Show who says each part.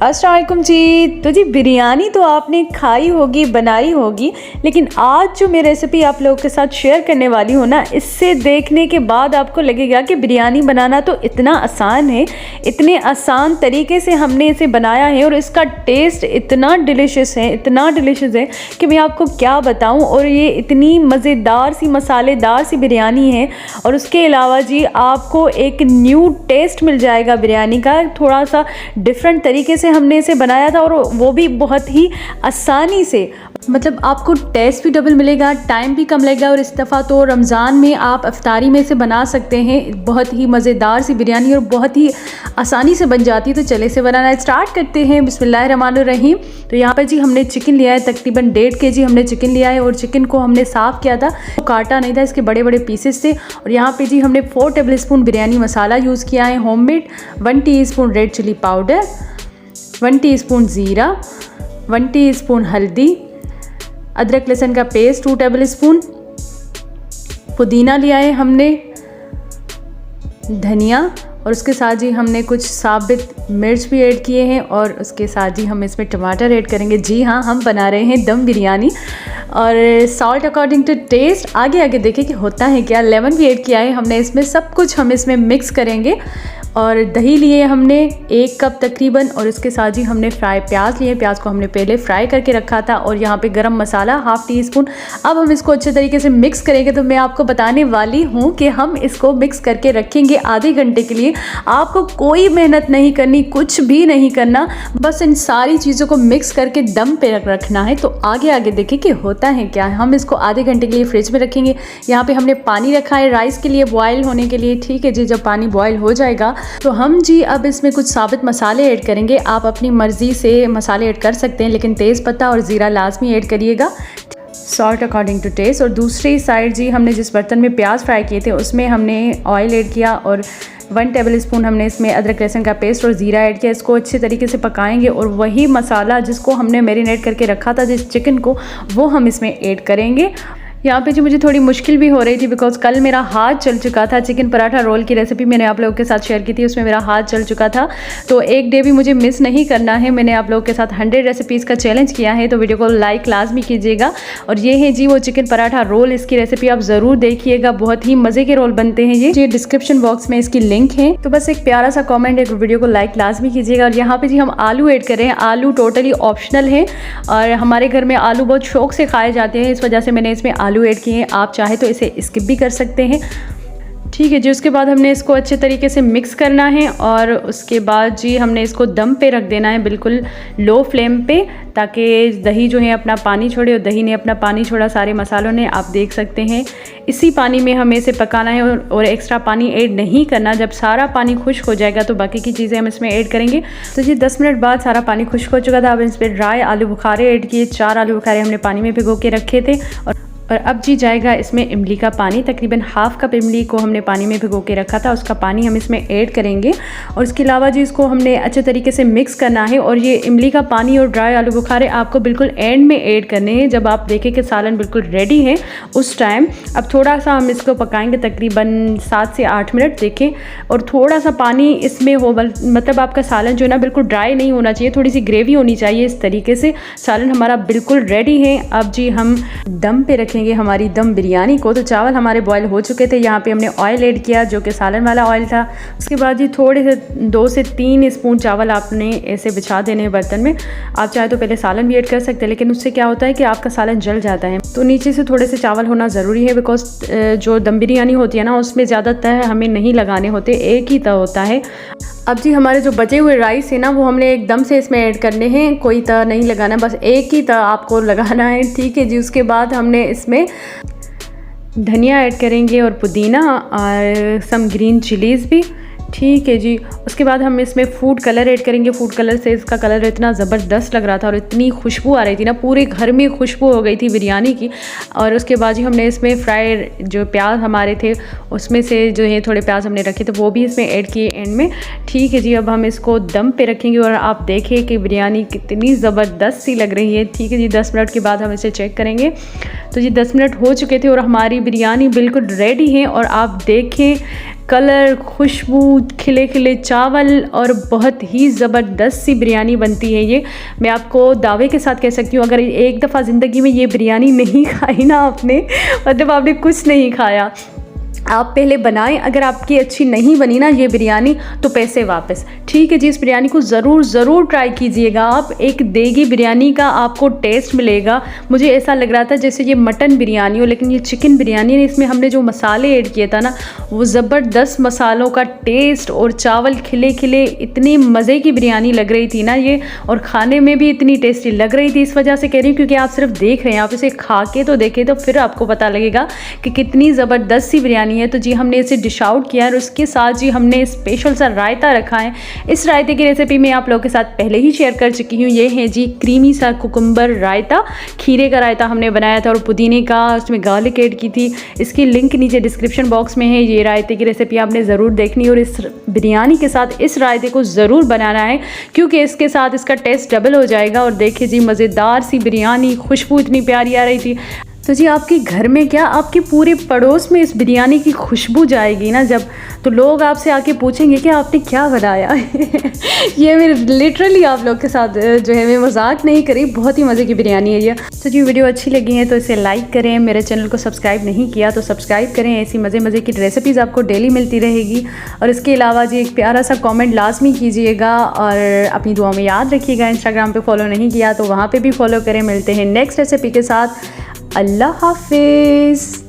Speaker 1: अस्सलाम वालेकुम जी। तो जी बिरयानी तो आपने खाई होगी, बनाई होगी, लेकिन आज जो मैं रेसिपी आप लोगों के साथ शेयर करने वाली हूँ ना, इससे देखने के बाद आपको लगेगा कि बिरयानी बनाना तो इतना आसान है, इतने आसान तरीके से हमने इसे बनाया है और इसका टेस्ट इतना डिलीशियस है, इतना डिलीशियस है कि मैं आपको क्या बताऊँ। और ये इतनी मज़ेदार सी, मसालेदार सी बिरयानी है। और उसके अलावा जी आपको एक न्यू टेस्ट मिल जाएगा बिरयानी का, थोड़ा सा डिफरेंट तरीके से हमने इसे बनाया था और वो भी बहुत ही आसानी से। मतलब आपको टेस्ट भी डबल मिलेगा, टाइम भी कम लगेगा। और इस दफ़ा तो रमज़ान में आप इफ्तारी में इसे बना सकते हैं। बहुत ही मज़ेदार सी बिरयानी और बहुत ही आसानी से बन जाती है। तो चले इसे बनाना स्टार्ट करते हैं। बिस्मिल्लाहिर्रहमानिर्रहीम। तो यहाँ पर जी हमने चिकन लिया है, तकरीबन 1.5 kg हमने चिकन लिया है। और चिकन को हमने साफ़ किया था, काटा नहीं था, इसके बड़े बड़े पीसेस थे। और यहाँ पर जी हमने 4 टेबलस्पून बिरयानी मसाला यूज़ किया है homemade, 1 teaspoon red chili powder, 1 teaspoon ज़ीरा, 1 टीस्पून हल्दी, अदरक लहसुन का पेस्ट 2 टेबलस्पून, पुदीना लिया है हमने, धनिया, और उसके साथ जी हमने कुछ साबित मिर्च भी ऐड किए हैं। और उसके साथ जी हम इसमें टमाटर ऐड करेंगे। जी हाँ, हम बना रहे हैं दम बिरयानी। और सॉल्ट अकॉर्डिंग टू टेस्ट। आगे आगे देखें कि होता है क्या। लेमन भी ऐड किया है हमने इसमें। सब कुछ हम इसमें मिक्स करेंगे। और दही लिए हमने 1 कप तकरीबन। और इसके साथ ही हमने फ्राई प्याज लिए। प्याज को हमने पहले फ्राई करके रखा था। और यहाँ पे गरम मसाला 1/2 टीस्पून। अब हम इसको अच्छे तरीके से मिक्स करेंगे। तो मैं आपको बताने वाली हूँ कि हम इसको मिक्स करके रखेंगे आधे घंटे के लिए। आपको कोई मेहनत नहीं करनी, कुछ भी नहीं करना, बस इन सारी चीज़ों को मिक्स करके दम पे रखना है। तो आगे आगे देखें कि होता है क्या। हम इसको आधे घंटे के लिए फ्रिज में रखेंगे। यहाँ पे हमने पानी रखा है राइस के लिए बॉयल होने के लिए। ठीक है जी, जब पानी बॉयल हो जाएगा तो हम जी अब इसमें कुछ साबित मसाले ऐड करेंगे। आप अपनी मर्ज़ी से मसाले ऐड कर सकते हैं, लेकिन तेज़ पत्ता और ज़ीरा लाजमी ऐड करिएगा, सॉल्ट अकॉर्डिंग टू टेस्ट। और दूसरी साइड जी हमने जिस बर्तन में प्याज फ्राई किए थे उसमें हमने ऑयल ऐड किया। और 1 टेबलस्पून हमने इसमें अदरक लहसुन का पेस्ट और ज़ीरा ऐड किया। इसको अच्छे तरीके से पकाएंगे। और वही मसाला जिसको हमने मैरिनेट करके रखा था जिस चिकन को, वो हम इसमें ऐड करेंगे। यहाँ पे जी मुझे थोड़ी मुश्किल भी हो रही थी बिकॉज कल मेरा हाथ चल चुका था। चिकन पराठा रोल की रेसिपी मैंने आप लोगों के साथ शेयर की थी, उसमें मेरा हाथ चल चुका था। तो एक डे भी मुझे मिस नहीं करना है। मैंने आप लोगों के साथ 100 रेसिपीज़ का चैलेंज किया है, तो वीडियो को लाइक लाजमी कीजिएगा। और ये है जी वो चिकन पराठा रोल। इसकी रेसिपी आप ज़रूर देखिएगा, बहुत ही मज़े के रोल बनते हैं ये डिस्क्रिप्शन बॉक्स में इसकी लिंक है। तो बस एक प्यारा सा कॉमेंट, एक वीडियो को लाइक लाजमी कीजिएगा। और यहाँ पर जी हम आलू ऐड कर रहे हैं। आलू टोटली ऑप्शनल है और हमारे घर में आलू बहुत शौक से खाए जाते हैं, इस वजह से मैंने इसमें आलू ऐड किए हैं। आप चाहे तो इसे स्किप भी कर सकते हैं। ठीक है जी। उसके बाद हमने इसको अच्छे तरीके से मिक्स करना है। और उसके बाद जी हमने इसको दम पे रख देना है, बिल्कुल लो फ्लेम पे, ताकि दही जो है अपना पानी छोड़े। और दही ने अपना पानी छोड़ा सारे मसालों ने, आप देख सकते हैं। इसी पानी में हमें इसे पकाना है और एक्स्ट्रा पानी ऐड नहीं करना। जब सारा पानी खुश्क हो जाएगा तो बाकी की चीज़ें हम इसमें ऐड करेंगे। तो जी 10 मिनट बाद सारा पानी खुश्क हो चुका था। अब इस पर ड्राई आलू बुखारे ऐड किए। 4 आलू बुखारे हमने पानी में भिगो के रखे थे। और अब जी जाएगा इसमें इमली का पानी। तकरीबन 1/2 कप इमली को हमने पानी में भिगो के रखा था, उसका पानी हम इसमें ऐड करेंगे। और इसके अलावा जी इसको हमने अच्छे तरीके से मिक्स करना है। और ये इमली का पानी और ड्राई आलू बुखारे आपको बिल्कुल एंड में ऐड करने हैं, जब आप देखें कि सालन बिल्कुल रेडी है उस टाइम। अब थोड़ा सा हम इसको पकाएंगे, तकरीबन 7 से 8 मिनट देखें। और थोड़ा सा पानी इसमें हो, मतलब आपका सालन जो है ना बिल्कुल ड्राई नहीं होना चाहिए, थोड़ी सी ग्रेवी होनी चाहिए। इस तरीके से सालन हमारा बिल्कुल रेडी है। अब जी हम दम पे रखेंगे हमारी दम बिरयानी को। तो चावल हमारे बॉयल हो चुके थे। यहाँ पे हमने ऑयल ऐड किया जो कि सालन वाला ऑयल था। उसके बाद जी थोड़े से 2 से 3 स्पून चावल आपने ऐसे बिछा देने हैं बर्तन में। आप चाहे तो पहले सालन भी ऐड कर सकते हैं, लेकिन उससे क्या होता है कि आपका सालन जल जाता है। तो नीचे से थोड़े से चावल होना ज़रूरी है, बिकॉज जो दम बिरयानी होती है ना उसमें ज़्यादा तह हमें नहीं लगाने होते, एक ही तह होता है। अब जी हमारे जो बचे हुए राइस है ना वो हमने एकदम से इसमें ऐड करने हैं, कोई तह नहीं लगाना, बस एक ही तह आपको लगाना है। ठीक है जी। उसके बाद हमने इसमें धनिया ऐड करेंगे और पुदीना और सम ग्रीन चिलीज़ भी। ठीक है जी। उसके बाद हम इसमें फूड कलर ऐड करेंगे। फूड कलर से इसका कलर इतना ज़बरदस्त लग रहा था और इतनी खुशबू आ रही थी ना, पूरे घर में खुशबू हो गई थी बिरयानी की। और उसके बाद जी हमने इसमें फ्राई जो प्याज हमारे थे उसमें से जो है थोड़े प्याज हमने रखे थे वो भी इसमें ऐड किए एंड में। ठीक है जी। अब हम इसको दम पे रखेंगे और आप देखें कि बिरयानी कितनी ज़बरदस्त सी लग रही है। ठीक है जी। 10 मिनट के बाद हम इसे चेक करेंगे। तो जी 10 मिनट हो चुके थे और हमारी बिरयानी बिल्कुल रेडी है। और आप देखें कलर, खुशबू, खिले खिले चावल और बहुत ही ज़बरदस्त सी बिरयानी बनती है ये। मैं आपको दावे के साथ कह सकती हूँ, अगर एक दफ़ा ज़िंदगी में ये बिरयानी नहीं खाई ना आपने, मतलब आपने कुछ नहीं खाया। आप पहले बनाएं, अगर आपकी अच्छी नहीं बनी ना ये बिरयानी तो पैसे वापस। ठीक है जी, इस बिरयानी को ज़रूर ट्राई कीजिएगा आप। एक देगी बिरयानी का आपको टेस्ट मिलेगा। मुझे ऐसा लग रहा था जैसे ये मटन बिरयानी हो, लेकिन ये चिकन बिरयानी है। इसमें हमने जो मसाले ऐड किए था ना, वो ज़बरदस्त मसालों का टेस्ट, और चावल खिले खिले, इतनी मज़े की बिरयानी लग रही थी ना ये, और खाने में भी इतनी टेस्टी लग रही थी। इस वजह से कह रही हूँ क्योंकि आप सिर्फ देख रहे हैं, आप इसे खा के तो देखें तो फिर आपको पता लगेगा कि कितनी ज़बरदस्त सी बिरयानी है। तो जी हमने इसे डिश आउट किया और उसके साथ जी हमने स्पेशल सा रायता रखा है। इस रायते की रेसिपी मैं आप लोगों के साथ पहले ही शेयर कर चुकी हूँ। ये है जी क्रीमी सा कुकुम्बर रायता, खीरे का रायता हमने बनाया था और पुदीने का, उसमें गार्लिक ऐड की थी। इसकी लिंक नीचे डिस्क्रिप्शन बॉक्स में है। ये रायते की रेसिपी आपने ज़रूर देखनी और इस बिरयानी के साथ इस रायते को ज़रूर बनाना है, क्योंकि इसके साथ इसका टेस्ट डबल हो जाएगा। और देखिए जी मज़ेदार सी बिरयानी, खुशबू इतनी प्यारी आ रही थी। तो जी आपके घर में क्या, आपके पूरे पड़ोस में इस बिरयानी की खुशबू जाएगी ना जब, तो लोग आपसे आके पूछेंगे कि आपने क्या बनाया। ये मैं लिटरली आप लोग के साथ जो है मैं मजाक नहीं करी, बहुत ही मज़े की बिरयानी है ये। तो जी वीडियो अच्छी लगी है तो इसे लाइक करें, मेरे चैनल को सब्सक्राइब नहीं किया तो सब्सक्राइब करें। ऐसी मज़े की रेसिपीज़ आपको डेली मिलती रहेगी। और इसके अलावा जी एक प्यारा सा कॉमेंट लाजमी कीजिएगा और अपनी दुआ में याद रखिएगा। इंस्टाग्राम पर फॉलो नहीं किया तो वहाँ पर भी फॉलो करें। मिलते हैं नेक्स्ट रेसिपी के साथ। अल्लाह हाफिज़।